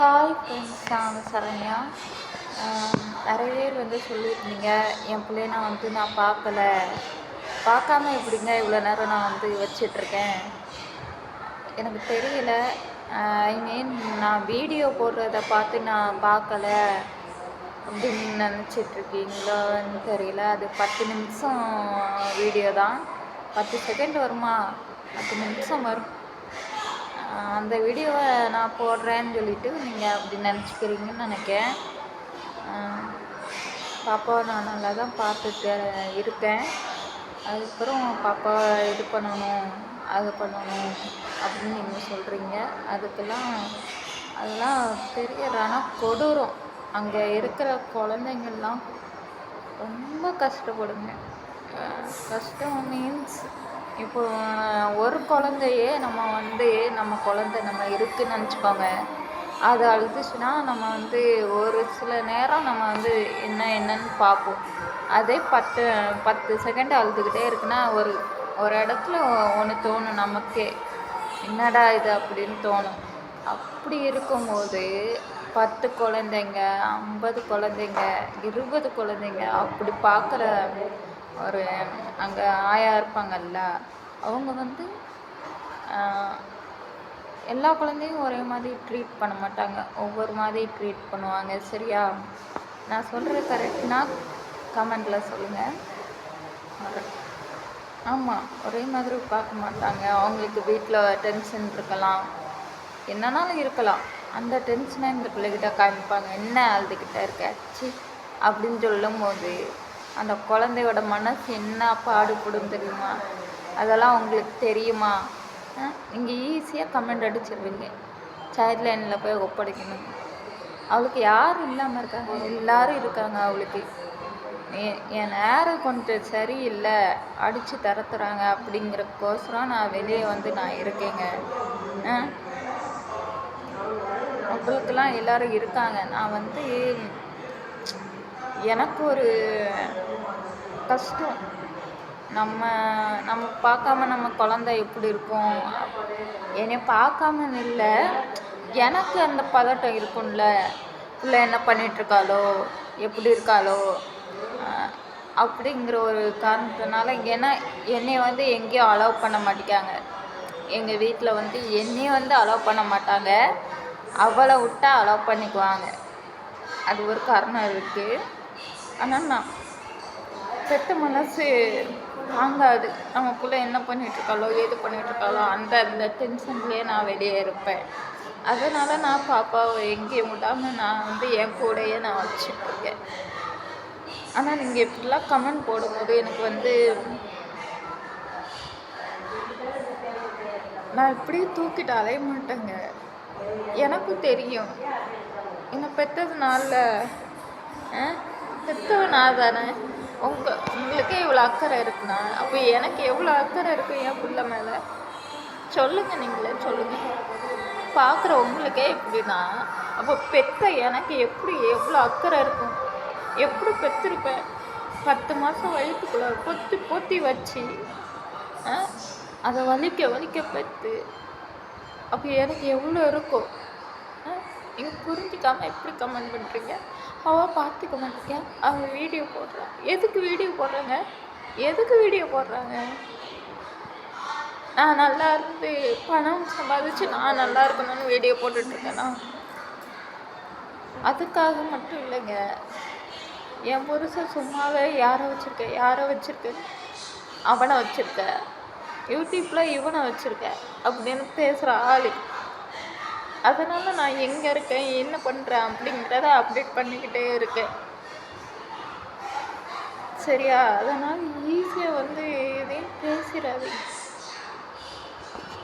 Hi friends, நான் சரண்யா. நிறைய பேர் சொல்லியிருந்தீங்க, என் பிள்ளைய நான் பார்க்கல, பார்க்காம எப்படிங்க இவ்வளோ நேரம் நான் வச்சிட்ருக்கேன். எனக்கு தெரியல. ஐ மீன், நான் வீடியோ போடுறத பார்த்து நான் பார்க்கல அப்படின்னு நினச்சிட்ருக்கீங்களான்னு தெரியல. அது 10 நிமிஷம் வீடியோ தான். 10 செகண்ட் வருமா, 10 நிமிஷம் வரும். அந்த வீடியோவை நான் போடுறேன்னு சொல்லிவிட்டு நீங்கள் அப்படி நினச்சிக்கிறீங்கன்னு நினைக்கிறேன். பாப்பாவை நான் நல்லா தான் பார்த்துட்டு இருக்கேன். அதுக்கப்புறம் பாப்பாவை இது பண்ணணும், அது பண்ணணும் அப்படின்னு நீங்கள் சொல்கிறீங்க. அதெல்லாம் பெரிய கொடூரம். அங்கே இருக்கிற குழந்தைங்கள்லாம் ரொம்ப கஷ்டப்படுங்க. கஷ்டம் மீன்ஸ், இப்போ ஒரு குழந்தையே நம்ம குழந்தை நம்ம இருக்குன்னு நினச்சிக்கோங்க. அது அழுதுச்சுன்னா நம்ம ஒரு சில நேரம் நம்ம என்னன்னு பார்ப்போம். அதே 10 செகண்ட் அழுதுகிட்டே இருக்குன்னா ஒரு இடத்துல ஒன்று தோணும் நமக்கே, என்னடா இது அப்படின்னு தோணும். அப்படி இருக்கும்போது 10 குழந்தைங்க, 50 குழந்தைங்க, 20 குழந்தைங்க அப்படி பார்க்குற ஒரு அங்கே ஆயா இருப்பாங்கல்ல, அவங்க எல்லா குழந்தையும் ஒரே மாதிரி ட்ரீட் பண்ண மாட்டாங்க, ஒவ்வொரு மாதிரி ட்ரீட் பண்ணுவாங்க. சரியா? நான் சொல்கிறது கரெக்ட்னா கமெண்டில் சொல்லுங்கள். ஆமாம், ஒரே மாதிரி பார்க்க மாட்டாங்க. அவங்களுக்கு வீட்டில் டென்ஷன் இருக்கலாம், என்னன்னாலும் இருக்கலாம். அந்த டென்ஷனை இந்த பிள்ளைகிட்ட காமிப்பாங்க. என்ன அழுதுகிட்ட இருக்காச்சு அப்படின்னு சொல்லும் போது அந்த குழந்தையோட மனசு என்ன பாடுபடும் தெரியுமா? அதெல்லாம் உங்களுக்கு தெரியுமா? நீங்கள் ஈஸியாக கமெண்ட் அடிச்சிருவீங்க, சைல்ட் லைனில் போய் ஒப்படைக்கணும். அவளுக்கு யாரும் இல்லாமல் இருக்காங்க, எல்லோரும் இருக்காங்க. அவளுக்கு என் நேரம் கொஞ்சம் சரியில்லை, அடித்து தரத்துறாங்க அப்படிங்கிறக்கோசரம் நான் வெளியே நான் இருக்கேங்க. அவங்களுக்கெல்லாம் எல்லோரும் இருக்காங்க. நான் எனக்கு ஒரு கஷ்டம். நம்ம பார்க்காம நம்ம குழந்தை எப்படி இருக்கும், என்னை பார்க்காம இல்லை, எனக்கு அந்த பதட்டம் இருக்கும்ல. பிள்ளை என்ன பண்ணிகிட்ருக்காளோ, எப்படி இருக்காளோ அப்படிங்கிற ஒரு காரணத்தினால என்னை எங்கேயும் அலோவ் பண்ண மாட்டேங்காங்க. எங்கள் வீட்டில் என்னையை அலோவ் பண்ண மாட்டாங்க, அவளை விட்டால் அலோவ் பண்ணிக்குவாங்க. அது ஒரு காரணம் இருக்குது. ஆனால் நான் பெத்த மனசு தாங்காது. நம்ம பிள்ளை என்ன பண்ணிகிட்ருக்காளோ, ஏது பண்ணிகிட்ருக்காளோ அந்த டென்ஷன்லேயே நான் வெளியே இருப்பேன். அதனால் நான் பாப்பாவை எங்கேயும் விடாமல் நான் என் கூடையே நான் வச்சுட்ருக்கேன். ஆனால் நீங்கள் இப்படிலாம் கமெண்ட் போடும்போது எனக்கு நான் இப்படியே தூக்கிட்டு அலைய மாட்டேங்க. எனக்கும் தெரியும், என்னை பெற்றதுனால பெற்றவன் நான் தானே. உங்களுக்கே இவ்வளோ அக்கறை இருக்குண்ணா, அப்போ எனக்கு எவ்வளோ அக்கறை இருக்கும் என் பிள்ளை மேலே? சொல்லுங்கள், நீங்களே சொல்லுங்கள். பார்க்குற உங்களுக்கே எப்படின்னா, அப்போ பெற்ற எனக்கு எவ்வளோ அக்கறை இருக்கும்? எப்படி பெற்றிருப்பேன்? 10 மாதம் வயிற்றுக்குள்ளே பொத்தி வச்சு அதை வலிக்க பெற்று, அப்போ எனக்கு எவ்வளோ இருக்கும்? நீங்கள் புரிஞ்சிக்காமல் எப்படி கமெண்ட் பண்ணுறீங்க? அவள் பார்த்துக்க மாட்டேங்க, அவள் வீடியோ போடுறான். எதுக்கு வீடியோ போடுறாங்க? நான் நல்லா இருந்து பணம் சம்பாதிச்சு நான் நல்லா இருக்கணும்னு வீடியோ போட்டுட்ருக்கேன்னா, அதுக்காக மட்டும் இல்லைங்க. என் புருஷன் சும்மாவே யாரை வச்சுருக்க, அவனை வச்சுருக்க, யூடியூப்பில் இவனை வச்சுருக்க அப்படின்னு பேசுகிற ஆள். அதனால் நான் எங்கே இருக்கேன், என்ன பண்ணுறேன் அப்படிங்கிறத அப்டேட் பண்ணிக்கிட்டே இருக்கேன். சரியா? அதனால் ஈஸியாக இதையும் பேசிடாதீங்க.